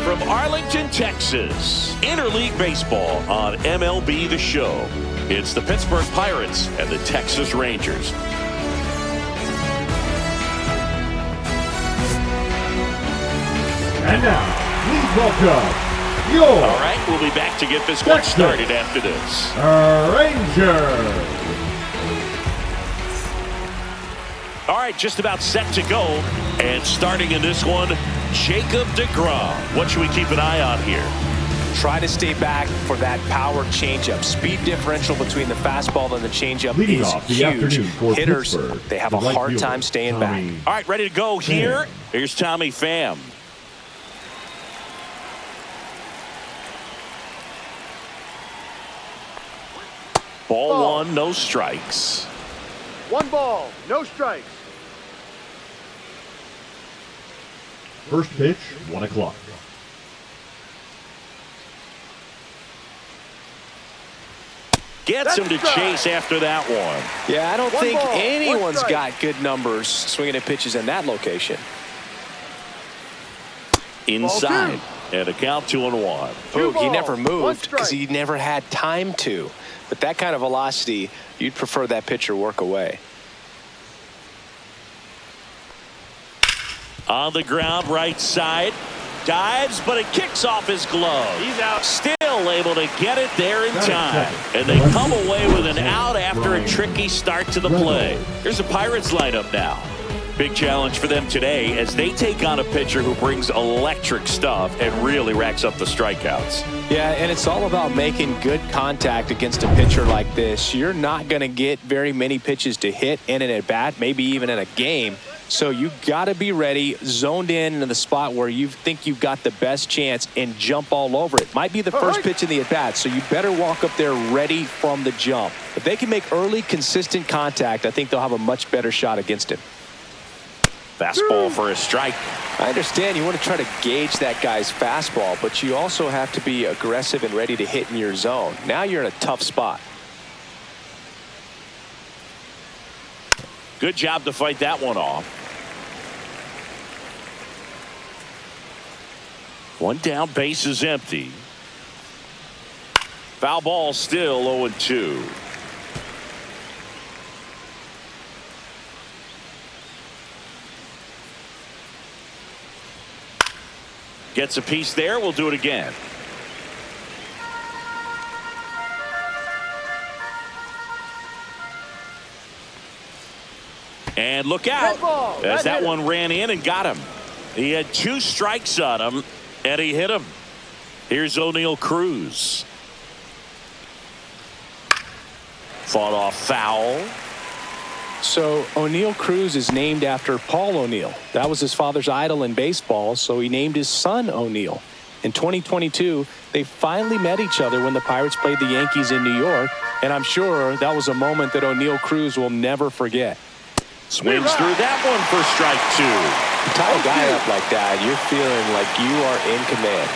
from Arlington, Texas. Interleague baseball on MLB The Show. It's the Pittsburgh Pirates and the Texas Rangers. And now, please welcome your... All right, we'll be back to get this one started after this. Rangers. All right, just about set to go. And starting in this one, Jacob deGrom. What should we keep an eye on here? Try to stay back for that power changeup. Speed differential between the fastball and the changeup Leading is off the huge. afternoon for Hitters, Pittsburgh, they have the a right hard fielder, time staying Tommy back. All right, ready to go here. Here's Tommy Pham. Ball one, no strikes. 1 ball, no strikes. First pitch, 1 o'clock. Gets him to chase after that one. Yeah, I don't One think ball, one anyone's strike. got good numbers swinging at pitches in that location. Inside. And a count 2-1. Boog, he balls, never one moved strike. because he never had time to. But that kind of velocity, you'd prefer that pitcher work away. On the ground, right side. Dives, but it kicks off his glove. He's out. Still able to get it there in time. And they come away with an out after a tricky start to the play. Here's the Pirates lineup now. Big challenge for them today as they take on a pitcher who brings electric stuff and really racks up the strikeouts. Yeah, and it's all about making good contact against a pitcher like this. You're not going to get very many pitches to hit in an at-bat, maybe even in a game. So you got to be ready, zoned in the spot where you think you've got the best chance and jump all over it. Might be the first pitch in the at-bat, so you better walk up there ready from the jump. If they can make early, consistent contact, I think they'll have a much better shot against him. Fastball for a strike. I understand you want to try to gauge that guy's fastball, but you also have to be aggressive and ready to hit in your zone. Now you're in a tough spot. Good job to fight that one off. One down, base is empty. Foul ball, still 0-2. Gets a piece there. We'll do it again. And look out as that one ran in and got him. He had 2 strikes on him and he hit him. Here's O'Neal Cruz. Fought off foul. So O'Neal Cruz is named after Paul O'Neill. That was his father's idol in baseball, so he named his son O'Neal. In 2022, they finally met each other when the Pirates played the Yankees in New York, and I'm sure that was a moment that O'Neal Cruz will never forget. Swings through that one for strike 2. You tie a guy up like that, you're feeling like you are in command.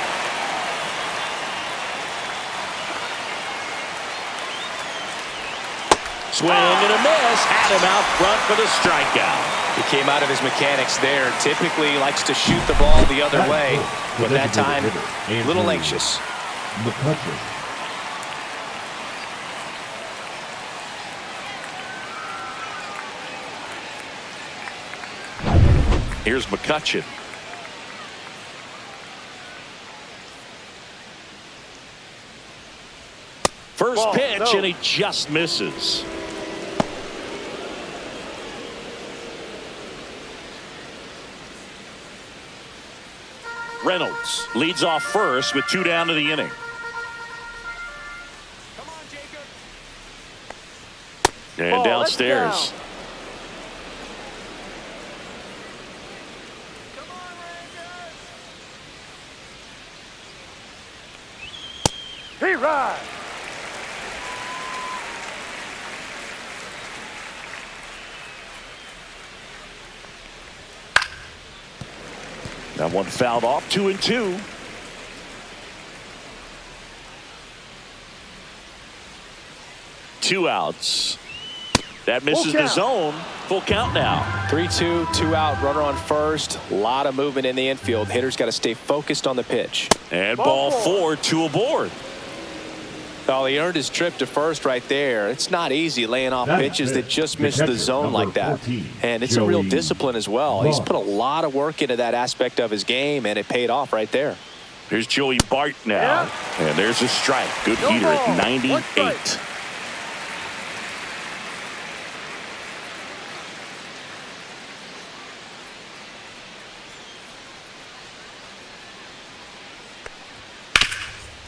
Swing and a miss. Had him out front for the strikeout. He came out of his mechanics there. Typically likes to shoot the ball the other way, but that time, a little anxious. Here's McCutchen. First pitch, and he just misses. Reynolds leads off first with 2 down to the inning. Come on, Jacob. And downstairs. Come on, Rangers. He rides. That one fouled off. 2-2. Two outs. That misses the zone. Full count now. 3-2, 2 out, runner on first. A lot of movement in the infield. Hitter's got to stay focused on the pitch. And ball 4, 2 aboard. Well, he earned his trip to first right there. It's not easy laying off pitches that just miss the zone like that. And it's a real discipline as well. He's put a lot of work into that aspect of his game, and it paid off right there. Here's Joey Bart now. And there's a strike. Good heater at 98.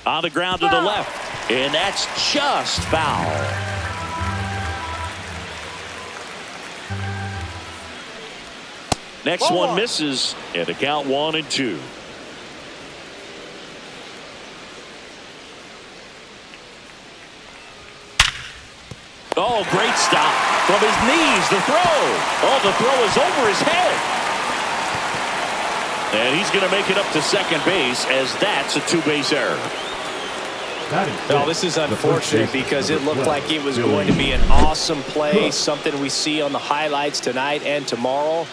On the ground to the left, and that's just foul. Next one misses, and the count 1-2. Oh, great stop from his knees. The throw. Oh, the throw is over his head. And he's going to make it up to second base, as that's a two-base error. Well, this is unfortunate because it looked like it was going to be an awesome play, something we see on the highlights tonight and tomorrow.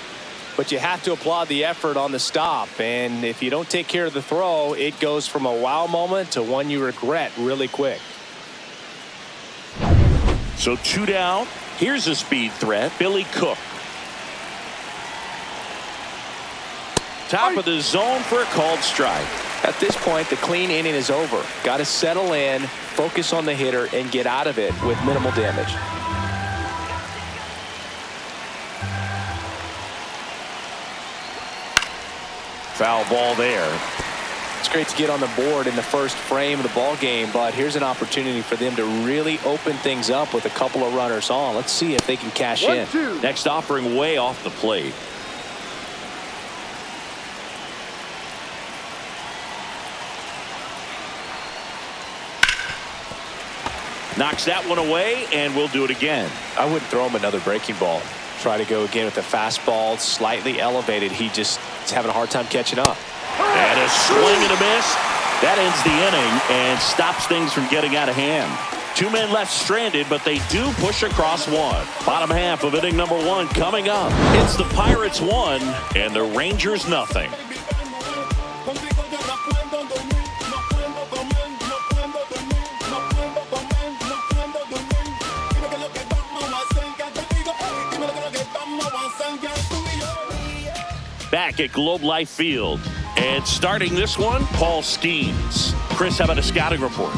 But you have to applaud the effort on the stop. And if you don't take care of the throw, it goes from a wow moment to one you regret really quick. So 2 down. Here's a speed threat, Billy Cook. Top of the zone for a called strike. At this point, the clean inning is over. Got to settle in, focus on the hitter, and get out of it with minimal damage. Foul ball there. It's great to get on the board in the first frame of the ball game, but here's an opportunity for them to really open things up with a couple of runners on. Let's see if they can cash in. Next offering way off the plate. Knocks that one away, and we'll do it again. I wouldn't throw him another breaking ball. Try to go again with the fastball, slightly elevated. He just is having a hard time catching up. And a swing and a miss. That ends the inning and stops things from getting out of hand. 2 men left stranded, but they do push across one. Bottom half of inning number 1 coming up. It's the Pirates 1 and the Rangers nothing. Back at Globe Life Field, and starting this one, Paul Skeens. Chris, how about a scouting report?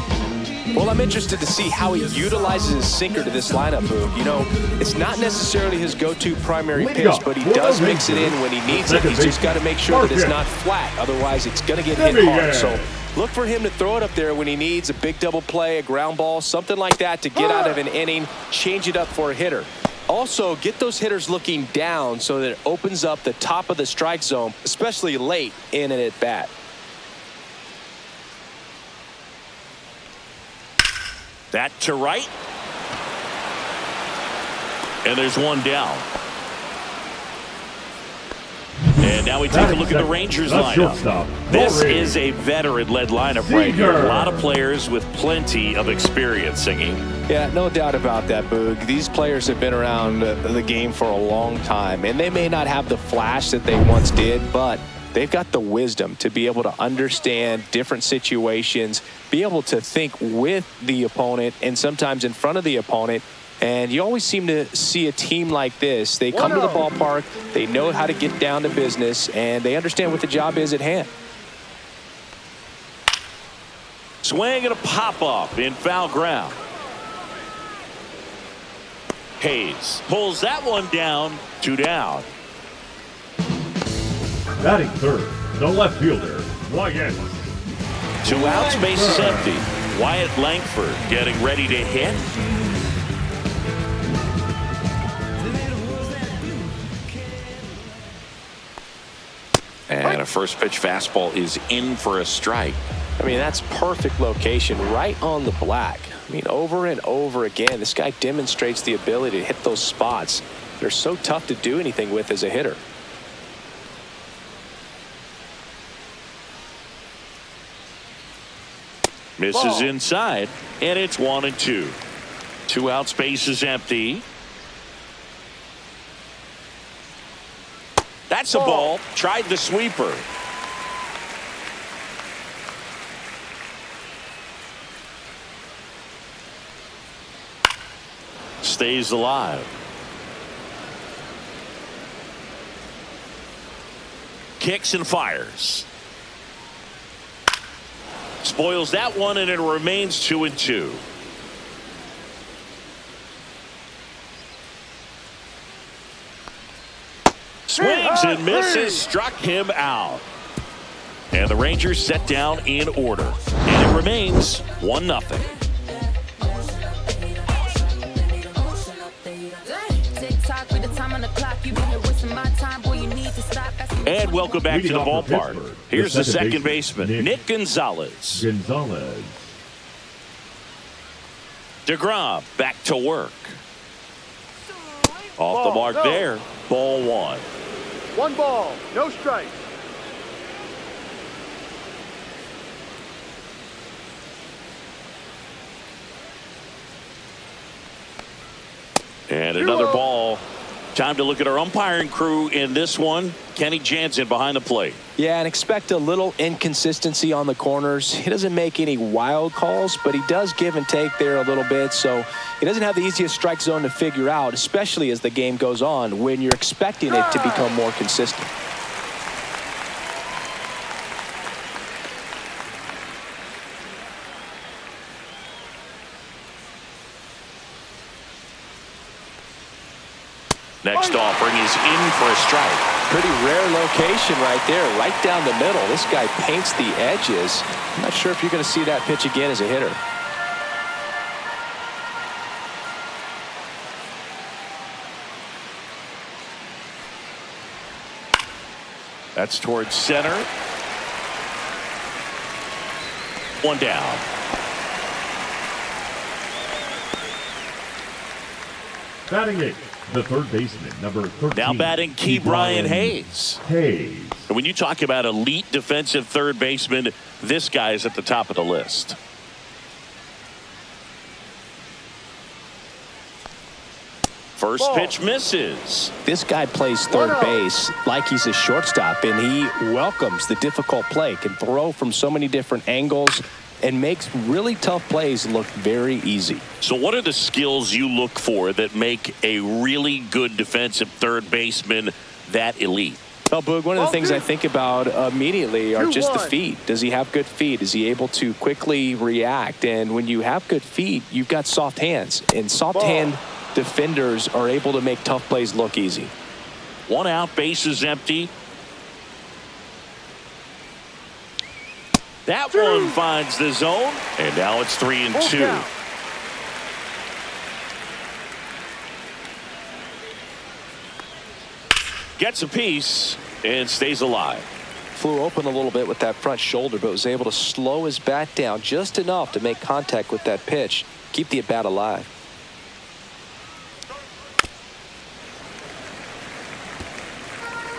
Well, I'm interested to see how he utilizes his sinker to this lineup, Boog. You know, it's not necessarily his go-to primary pitch, but he does mix it in when he needs it. He's just got to make sure that it's not flat. Otherwise, it's going to get hit hard. So look for him to throw it up there when he needs a big double play, a ground ball, something like that to get out of an inning, change it up for a hitter. Also, get those hitters looking down so that it opens up the top of the strike zone, especially late in an at-bat. That to right. And there's one down. And now we take a look at the Rangers lineup. This is a veteran-led lineup right here. A lot of players with plenty of experience singing. Yeah, no doubt about that, Boog. These players have been around the game for a long time, and they may not have the flash that they once did, but they've got the wisdom to be able to understand different situations, be able to think with the opponent and sometimes in front of the opponent. And you always seem to see a team like this. They come to the ballpark, they know how to get down to business, and they understand what the job is at hand. Swing and a pop-up in foul ground. Hayes pulls that one down, 2 down. Batting third, the left fielder, Wyatt. 2 outs, base is empty. Wyatt Langford getting ready to hit. And a first pitch fastball is in for a strike. I mean, that's perfect location right on the black. I mean, over and over again, this guy demonstrates the ability to hit those spots. They're so tough to do anything with as a hitter. Misses inside, and it's 1-2. 2 outs, base is empty. That's a ball. Tried the sweeper. Stays alive. Kicks and fires. Spoils that one, and it remains 2-2. Swings and misses, struck him out. And the Rangers set down in order. And it remains 1-0. And welcome back to the ballpark. Here's the second baseman, Nick Gonzalez. DeGrom back to work. Off the mark there. Ball 1. 1 ball, no strike. And another ball. Time to look at our umpiring crew in this one. Kenny Jansen behind the plate. Yeah, and expect a little inconsistency on the corners. He doesn't make any wild calls, but he does give and take there a little bit. So he doesn't have the easiest strike zone to figure out, especially as the game goes on when you're expecting it to become more consistent. Next offering is in for a strike. Pretty rare location right there, right down the middle. This guy paints the edges. I'm not sure if you're going to see that pitch again as a hitter. That's towards center. 1 down. Batting 8, the third baseman, number 13. Now batting Key Brian Hayes. And when you talk about elite defensive third baseman, this guy is at the top of the list. First pitch misses. This guy plays third base like he's a shortstop, and he welcomes the difficult play, can throw from so many different angles, and makes really tough plays look very easy. So what are the skills you look for that make a really good defensive third baseman that elite? Well, Boog, one of the things I think about immediately are just the feet. Does he have good feet? Is he able to quickly react? And when you have good feet, you've got soft hands. And soft hand defenders are able to make tough plays look easy. 1 out, bases empty. That one finds the zone, and now it's 3-2. Gets a piece and stays alive. Flew open a little bit with that front shoulder, but was able to slow his bat down just enough to make contact with that pitch, keep the at-bat alive.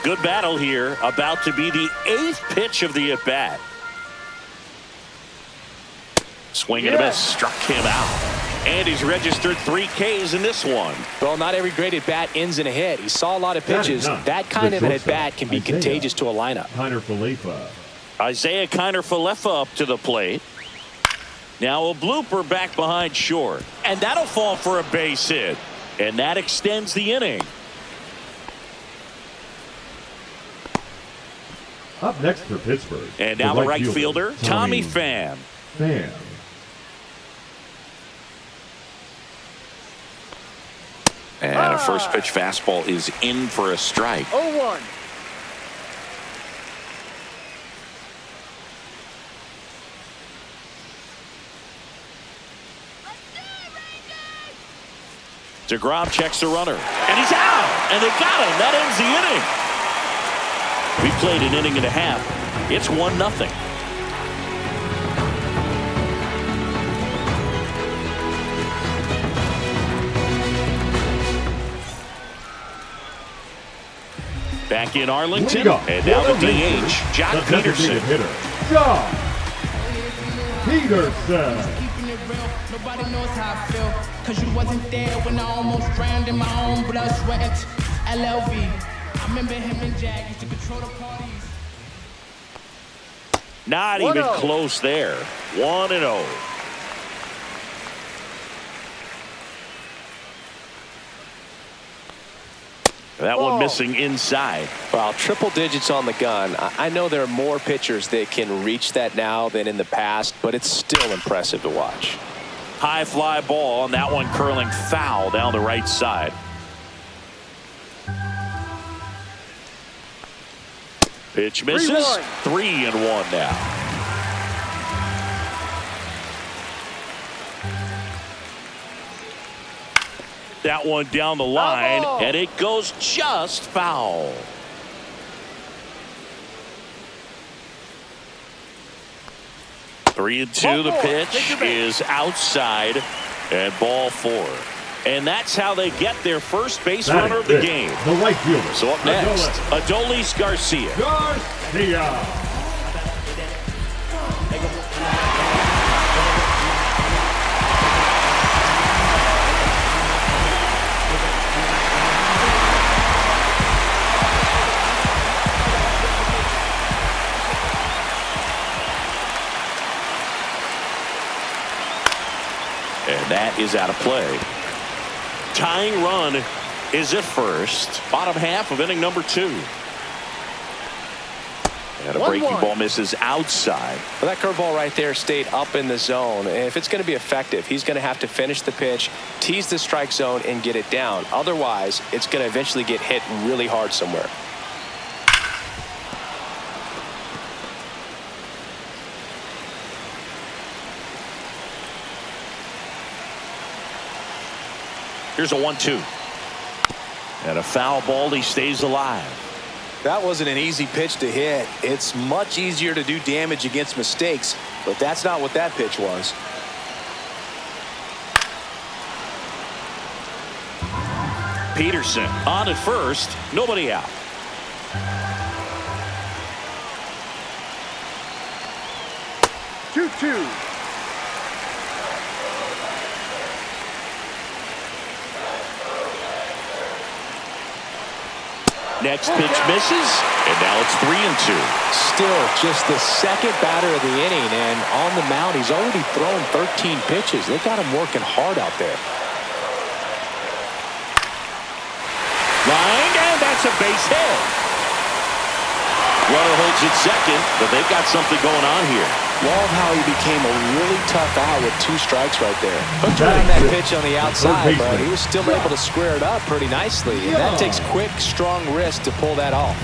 Good battle here, about to be the 8th pitch of the at-bat. Swing and a miss, struck him out. And he's registered 3 Ks in this one. Well, not every great at-bat ends in a hit. He saw a lot of pitches. That kind of an at-bat can be contagious to a lineup. Isaiah Kiner-Falefa up to the plate. Now a blooper back behind short. And that'll fall for a base hit. And that extends the inning. Up next for Pittsburgh. And now the right fielder, Tommy Pham. And a first pitch fastball is in for a strike. 0-1. DeGrom checks the runner. And he's out. And they got him. That ends the inning. We played an inning and a half. It's 1-0. Back in Arlington, and now the DH, Jock Peterson. Jock Peterson. Nobody knows how I feel, cause you wasn't there when I almost drowned in my own blood, sweat. LLV, I remember him and Jag used to control the parties. Not even close there. 1-0. That one missing inside. Well, triple digits on the gun. I know there are more pitchers that can reach that now than in the past, but it's still impressive to watch. High fly ball, and that one curling foul down the right side. Pitch misses. 3-1 now. That one down the line, and it goes just foul. Three and two. The pitch is outside, and ball 4. And that's how they get their first base runner of the game. The right fielder. So up next, Adolis Garcia. And that is out of play. Tying run is at first. Bottom half of inning number 2. And a breaking ball misses outside. Well, that curveball right there stayed up in the zone. And if it's going to be effective, he's going to have to finish the pitch, tease the strike zone, and get it down. Otherwise, it's going to eventually get hit really hard somewhere. Here's a 1-2. And a foul ball. He stays alive. That wasn't an easy pitch to hit. It's much easier to do damage against mistakes, but that's not what that pitch was. Peterson on at first. Nobody out. Two. Next pitch misses, and now it's 3-2. Still just the second batter of the inning, and on the mound, he's already thrown 13 pitches. They got him working hard out there. Line, and that's a base hit. Runner holds it second, but they've got something going on here. Love how he became a really tough out with 2 strikes right there. Hooked around that pitch on the outside, but he was still able to square it up pretty nicely. And that takes quick, strong wrist to pull that off.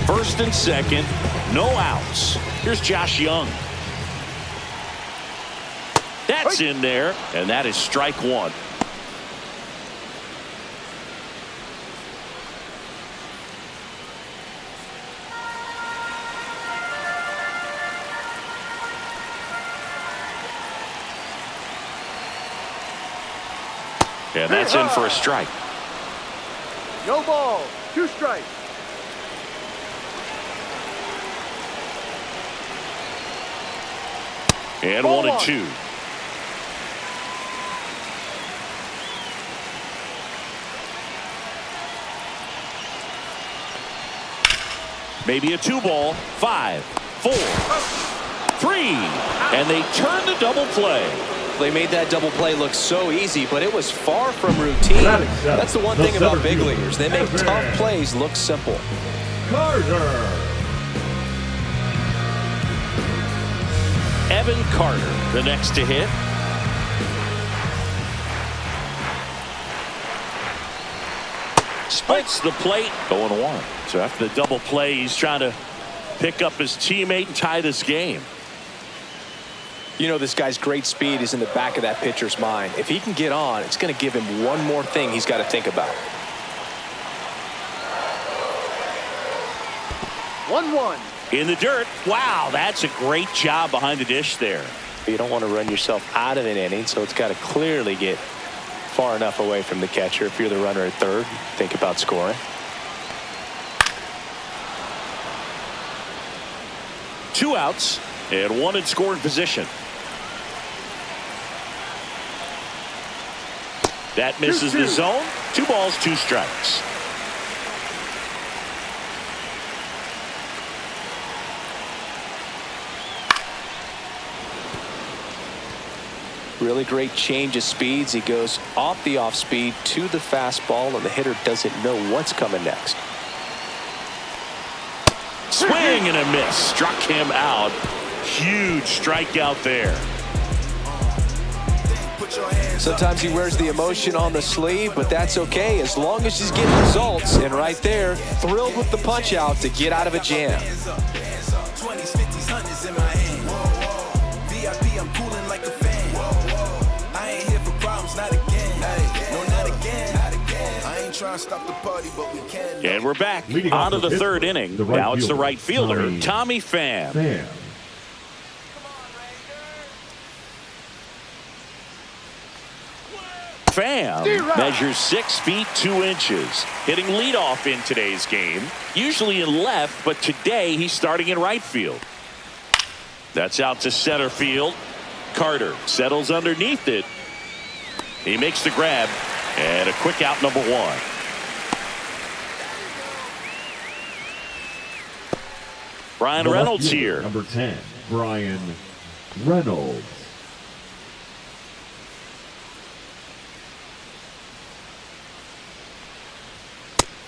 First and second, no outs. Here's Josh Young. That's in there, and that is strike 1. And that's in for a strike. No ball. 2 strikes. And 1-2. Maybe a 2-ball. 5, 4, 3. And they turn the double play. They made that double play look so easy, but it was far from routine. That's the one thing about big leaguers. They make tough plays look simple. Evan Carter, the next to hit. Splits the plate. 0-1. So after the double play, he's trying to pick up his teammate and tie this game. You know, this guy's great speed is in the back of that pitcher's mind. If he can get on, it's going to give him one more thing he's got to think about. 1-1. In the dirt. Wow, that's a great job behind the dish there. You don't want to run yourself out of an inning, so it's got to clearly get far enough away from the catcher. If you're the runner at third, think about scoring. Two outs and one in scoring position. That misses the zone. 2 balls, 2 strikes. Really great change of speeds. He goes off the off speed to the fastball, and the hitter doesn't know what's coming next. Swing and a miss. Struck him out. Huge strikeout there. Sometimes he wears the emotion on the sleeve, but that's okay as long as he's getting results. And right there, thrilled with the punch out to get out of a jam. And we're back Leading on to off the the third fifth, inning. the right Now it's the fielder, right fielder, Tommy Pham. Pham measures 6 feet 2 inches, hitting leadoff in today's game. Usually in left, but today he's starting in right field. That's out to center field. Carter settles underneath it. He makes the grab, and a quick out, number 1. Brian Reynolds here. Number 10, Brian Reynolds.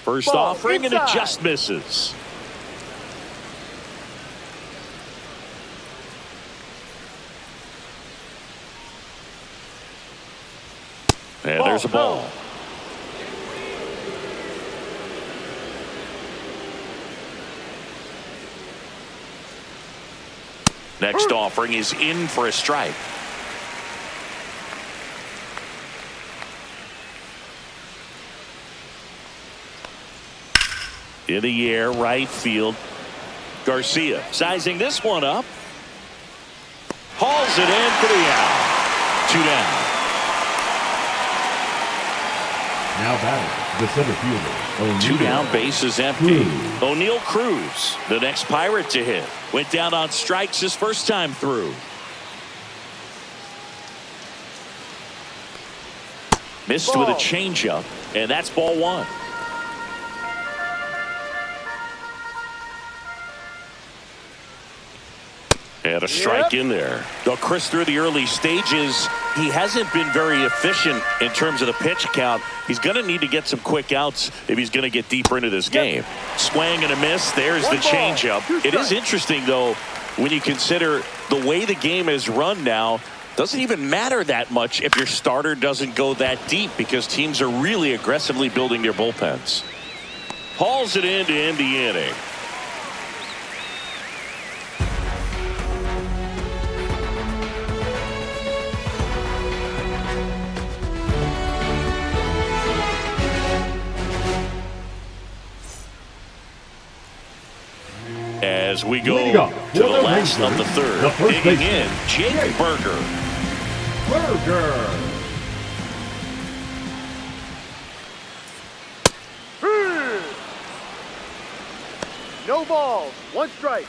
First Ball offering, and it inside. just misses. And there's a ball. Next offering is in for a strike. In the air, right field. Garcia sizing this one up. Hauls it in for the out. 2 down. Now batting, the center fielder, O'Neal 2 down, bases empty. Cruz. O'Neal Cruz, the next Pirate to hit. Went down on strikes his first time through. Missed with a changeup, and that's ball 1. And a strike in there. Though Chris, through the early stages, he hasn't been very efficient in terms of the pitch count. He's going to need to get some quick outs if he's going to get deeper into this game. Swing and a miss. There's the changeup. It is interesting, though, when you consider the way the game is run now. Doesn't even matter that much if your starter doesn't go that deep, because teams are really aggressively building their bullpens. Hauls it in to end the inning. As we go to the last of the third, digging in, Jake Burger. No balls, 1 strike.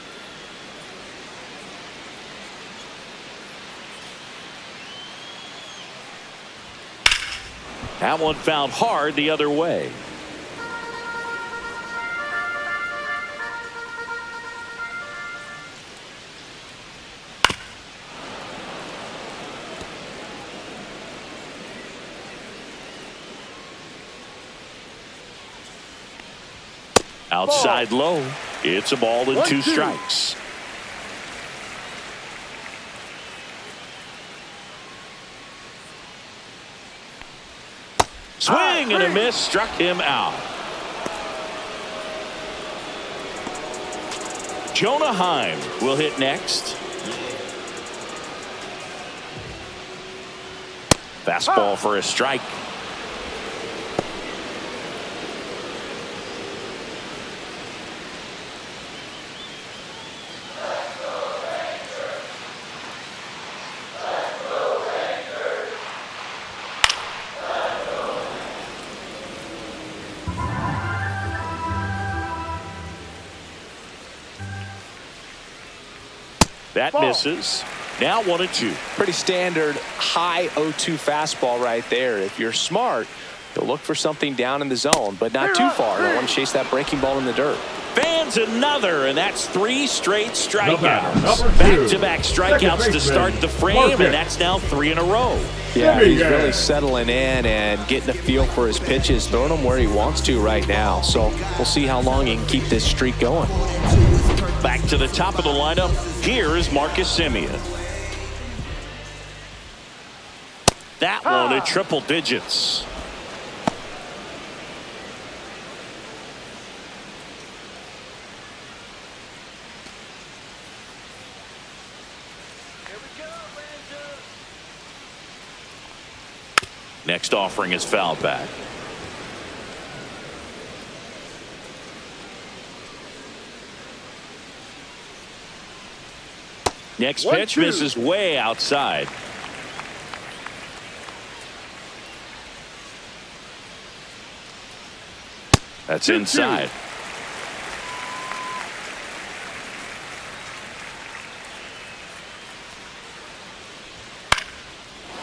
That one found hard the other way. Outside low. It's a ball and 2 strikes. Swing and a miss. Struck him out. Jonah Heim will hit next. Fastball for a strike. That misses. Now 1-2. Pretty standard high 0-2 fastball right there. If you're smart, you'll look for something down in the zone, but not too far. You don't want to chase that breaking ball in the dirt. Fans another, and that's 3 straight strikeouts. Number 2. Back-to-back strikeouts to start the frame, and that's now 3 in a row. Yeah, he's really settling in and getting a feel for his pitches, throwing them where he wants to right now. So we'll see how long he can keep this streak going. Back to the top of the lineup. Here is Marcus Semien. That one at triple digits. Next offering is fouled back. Next pitch misses way outside. That's inside.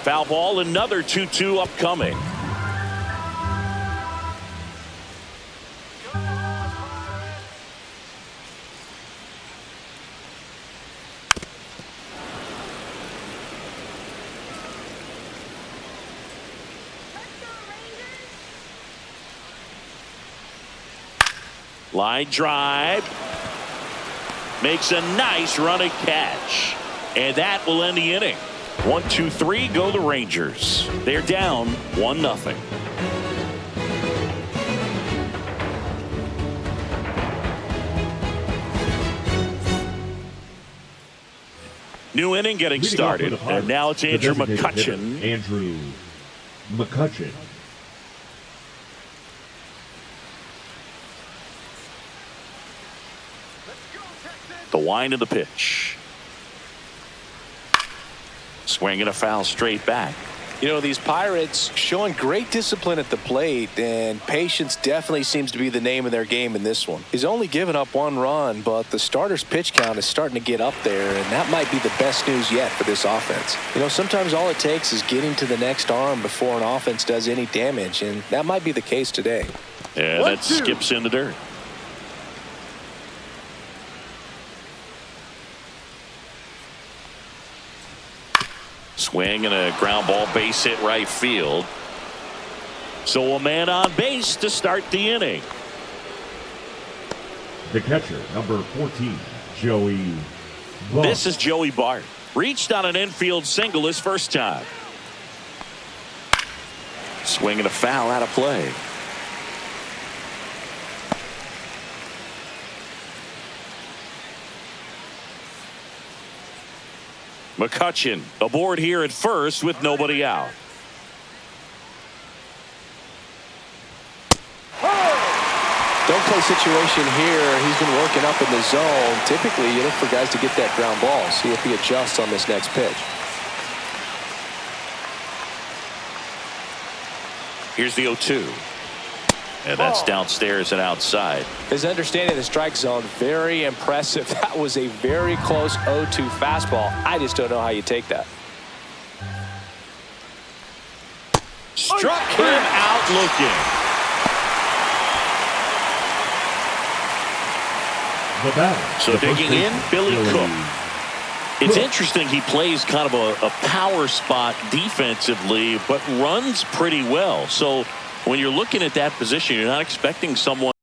Foul ball, another 2-2 upcoming. Line drive. Makes a nice running catch. And that will end the inning. 1, 2, 3 go the Rangers. They're down 1-0. New inning getting started, and now it's Andrew McCutchen. Andrew McCutchen. The wind of the pitch. Swinging a foul straight back. You know, these Pirates showing great discipline at the plate, and patience definitely seems to be the name of their game in this one. He's only given up 1 run, but the starter's pitch count is starting to get up there, and that might be the best news yet for this offense. You know, sometimes all it takes is getting to the next arm before an offense does any damage, and that might be the case today. Yeah, that skips in the dirt. Swing and a ground ball, base hit right field. So a man on base to start the inning. The catcher, number 14, Joey Bart. This is Joey Bart. Reached on an infield single his first time. Swinging a foul out of play. McCutchen aboard here at first with nobody out. Don't play situation here. He's been working up in the zone. Typically, you look for guys to get that ground ball. See if he adjusts on this next pitch. Here's the 0-2. And that's downstairs and outside. His understanding of the strike zone, very impressive. That was a very close 0-2 fastball. I just don't know how you take that. Struck him out looking. The batter. So digging in, Billy Cook. It's interesting he plays kind of a power spot defensively, but runs pretty well. So when you're looking at that position, you're not expecting someone